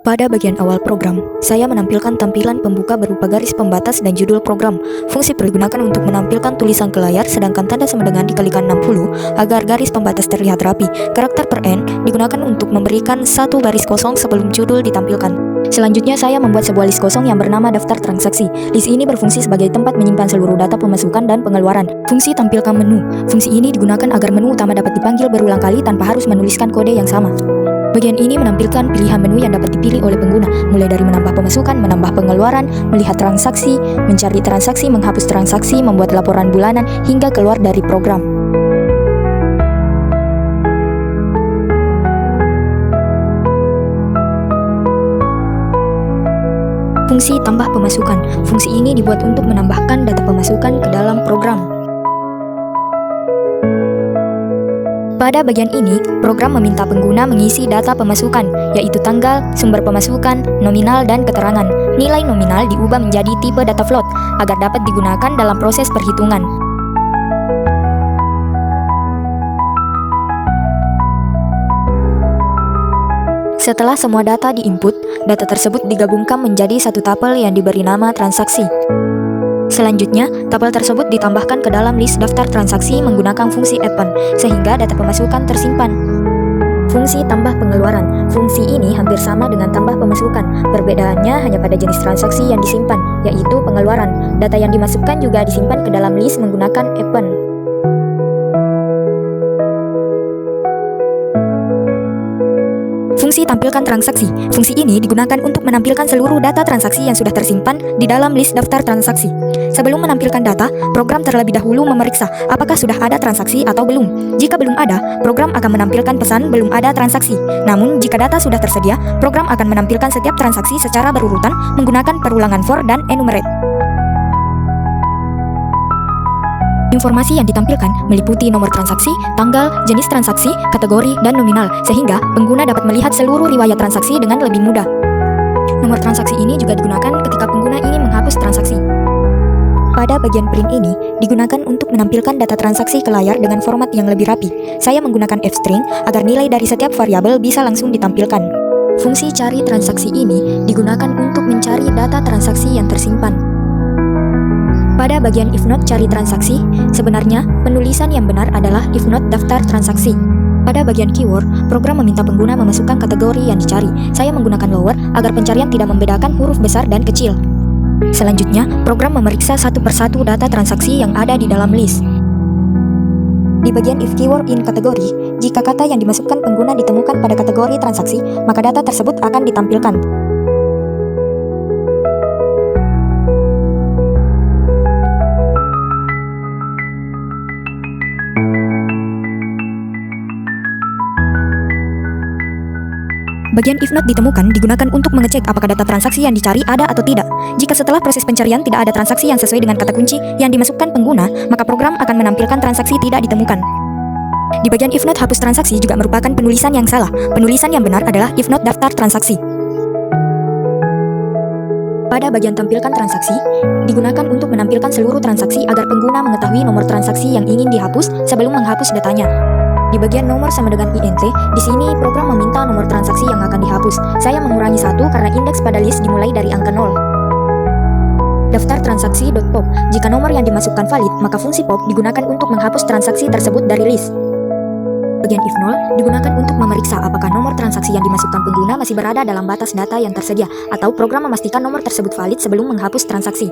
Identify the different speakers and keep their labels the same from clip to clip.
Speaker 1: Pada bagian awal program, saya menampilkan tampilan pembuka berupa garis pembatas dan judul program. Fungsi digunakan untuk menampilkan tulisan ke layar, sedangkan tanda sama dengan dikalikan 60 agar garis pembatas terlihat rapi. Karakter per n digunakan untuk memberikan satu garis kosong sebelum judul ditampilkan. Selanjutnya saya membuat sebuah list kosong yang bernama daftar transaksi. List ini berfungsi sebagai tempat menyimpan seluruh data pemasukan dan pengeluaran. Fungsi tampilkan menu. Fungsi ini digunakan agar menu utama dapat dipanggil berulang kali tanpa harus menuliskan kode yang sama. Bagian ini menampilkan pilihan menu yang dapat dipilih oleh pengguna, mulai dari menambah pemasukan, menambah pengeluaran, melihat transaksi, mencari transaksi, menghapus transaksi, membuat laporan bulanan, hingga keluar dari program. Fungsi tambah pemasukan. Fungsi ini dibuat untuk menambahkan data pemasukan ke dalam program. Pada bagian ini, program meminta pengguna mengisi data pemasukan, yaitu tanggal, sumber pemasukan, nominal, dan keterangan. Nilai nominal diubah menjadi tipe data float, agar dapat digunakan dalam proses perhitungan. Setelah semua data diinput, data tersebut digabungkan menjadi satu tabel yang diberi nama transaksi. Selanjutnya, tabel tersebut ditambahkan ke dalam list daftar transaksi menggunakan fungsi append, sehingga data pemasukan tersimpan. Fungsi tambah pengeluaran. Fungsi ini hampir sama dengan tambah pemasukan. Perbedaannya hanya pada jenis transaksi yang disimpan, yaitu pengeluaran. Data yang dimasukkan juga disimpan ke dalam list menggunakan append. Fungsi tampilkan transaksi. Fungsi ini digunakan untuk menampilkan seluruh data transaksi yang sudah tersimpan di dalam list daftar transaksi. Sebelum menampilkan data, program terlebih dahulu memeriksa apakah sudah ada transaksi atau belum. Jika belum ada, program akan menampilkan pesan belum ada transaksi. Namun, jika data sudah tersedia, program akan menampilkan setiap transaksi secara berurutan menggunakan perulangan for dan enumerate. Informasi yang ditampilkan meliputi nomor transaksi, tanggal, jenis transaksi, kategori, dan nominal, sehingga pengguna dapat melihat seluruh riwayat transaksi dengan lebih mudah. Nomor transaksi ini juga digunakan ketika pengguna ingin menghapus transaksi. Pada bagian print ini, digunakan untuk menampilkan data transaksi ke layar dengan format yang lebih rapi. Saya menggunakan f-string agar nilai dari setiap variabel bisa langsung ditampilkan. Fungsi cari transaksi ini digunakan untuk mencari data transaksi yang tersimpan. Pada bagian if not cari transaksi, sebenarnya penulisan yang benar adalah if not daftar transaksi. Pada bagian keyword, program meminta pengguna memasukkan kategori yang dicari. Saya menggunakan lower agar pencarian tidak membedakan huruf besar dan kecil. Selanjutnya, program memeriksa satu persatu data transaksi yang ada di dalam list. Di bagian if keyword in kategori, jika kata yang dimasukkan pengguna ditemukan pada kategori transaksi, maka data tersebut akan ditampilkan. Bagian if not ditemukan digunakan untuk mengecek apakah data transaksi yang dicari ada atau tidak. Jika setelah proses pencarian tidak ada transaksi yang sesuai dengan kata kunci yang dimasukkan pengguna, maka program akan menampilkan transaksi tidak ditemukan. Di bagian if not hapus transaksi juga merupakan penulisan yang salah. Penulisan yang benar adalah if not daftar transaksi. Pada bagian tampilkan transaksi, digunakan untuk menampilkan seluruh transaksi agar pengguna mengetahui nomor transaksi yang ingin dihapus sebelum menghapus datanya. Di bagian nomor sama dengan int, di sini program meminta nomor transaksi yang akan dihapus. Saya mengurangi 1 karena indeks pada list dimulai dari angka 0. Daftar transaksi.pop. Jika nomor yang dimasukkan valid, maka fungsi pop digunakan untuk menghapus transaksi tersebut dari list. Bagian if null digunakan untuk memeriksa apakah nomor transaksi yang dimasukkan pengguna masih berada dalam batas data yang tersedia, atau program memastikan nomor tersebut valid sebelum menghapus transaksi.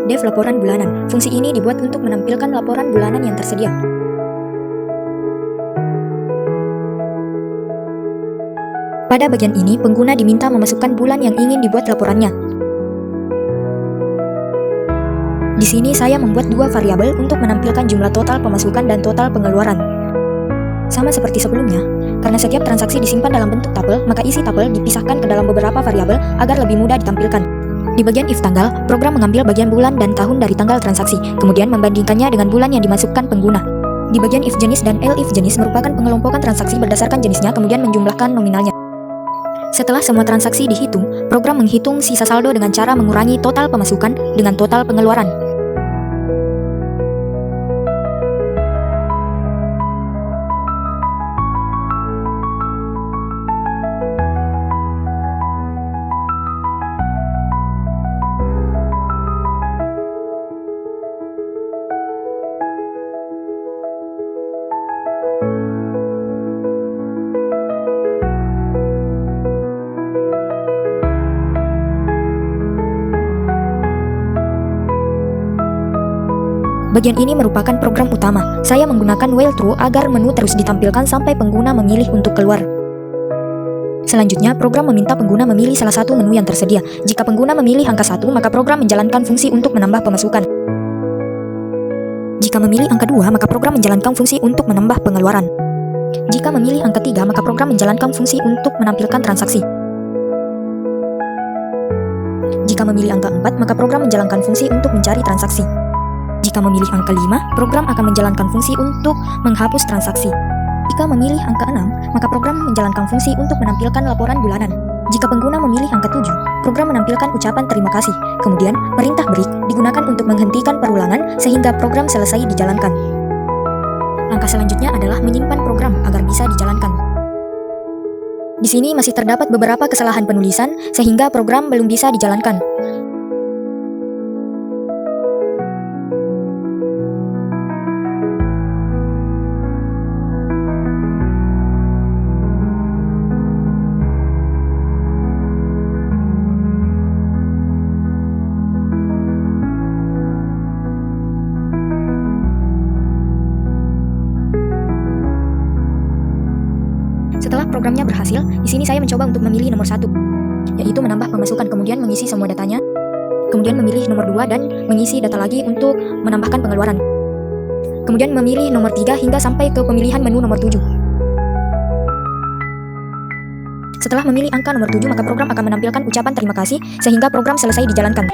Speaker 1: Dev laporan bulanan. Fungsi ini dibuat untuk menampilkan laporan bulanan yang tersedia. Pada bagian ini, pengguna diminta memasukkan bulan yang ingin dibuat laporannya. Di sini saya membuat dua variabel untuk menampilkan jumlah total pemasukan dan total pengeluaran. Sama seperti sebelumnya, karena setiap transaksi disimpan dalam bentuk tabel, maka isi tabel dipisahkan ke dalam beberapa variabel agar lebih mudah ditampilkan. Di bagian if tanggal, program mengambil bagian bulan dan tahun dari tanggal transaksi, kemudian membandingkannya dengan bulan yang dimasukkan pengguna. Di bagian if jenis dan elif jenis merupakan pengelompokan transaksi berdasarkan jenisnya, kemudian menjumlahkan nominalnya. Setelah semua transaksi dihitung, program menghitung sisa saldo dengan cara mengurangi total pemasukan dengan total pengeluaran. Bagian ini merupakan program utama. Saya menggunakan while true agar menu terus ditampilkan sampai pengguna memilih untuk keluar. Selanjutnya, program meminta pengguna memilih salah satu menu yang tersedia. Jika pengguna memilih angka 1, maka program menjalankan fungsi untuk menambah pemasukan. Jika memilih angka 2, maka program menjalankan fungsi untuk menambah pengeluaran. Jika memilih angka 3, maka program menjalankan fungsi untuk menampilkan transaksi. Jika memilih angka 4, maka program menjalankan fungsi untuk mencari transaksi. Jika memilih angka 5, program akan menjalankan fungsi untuk menghapus transaksi. Jika memilih angka 6, maka program menjalankan fungsi untuk menampilkan laporan bulanan. Jika pengguna memilih angka 7, program menampilkan ucapan terima kasih. Kemudian, perintah break digunakan untuk menghentikan perulangan sehingga program selesai dijalankan. Langkah selanjutnya adalah menyimpan program agar bisa dijalankan. Di sini masih terdapat beberapa kesalahan penulisan sehingga program belum bisa dijalankan. Setelah programnya berhasil, di sini saya mencoba untuk memilih nomor 1, yaitu menambah pemasukan, kemudian mengisi semua datanya, kemudian memilih nomor 2 dan mengisi data lagi untuk menambahkan pengeluaran. Kemudian memilih nomor 3 hingga sampai ke pemilihan menu nomor 7. Setelah memilih angka nomor 7, maka program akan menampilkan ucapan terima kasih sehingga program selesai dijalankan.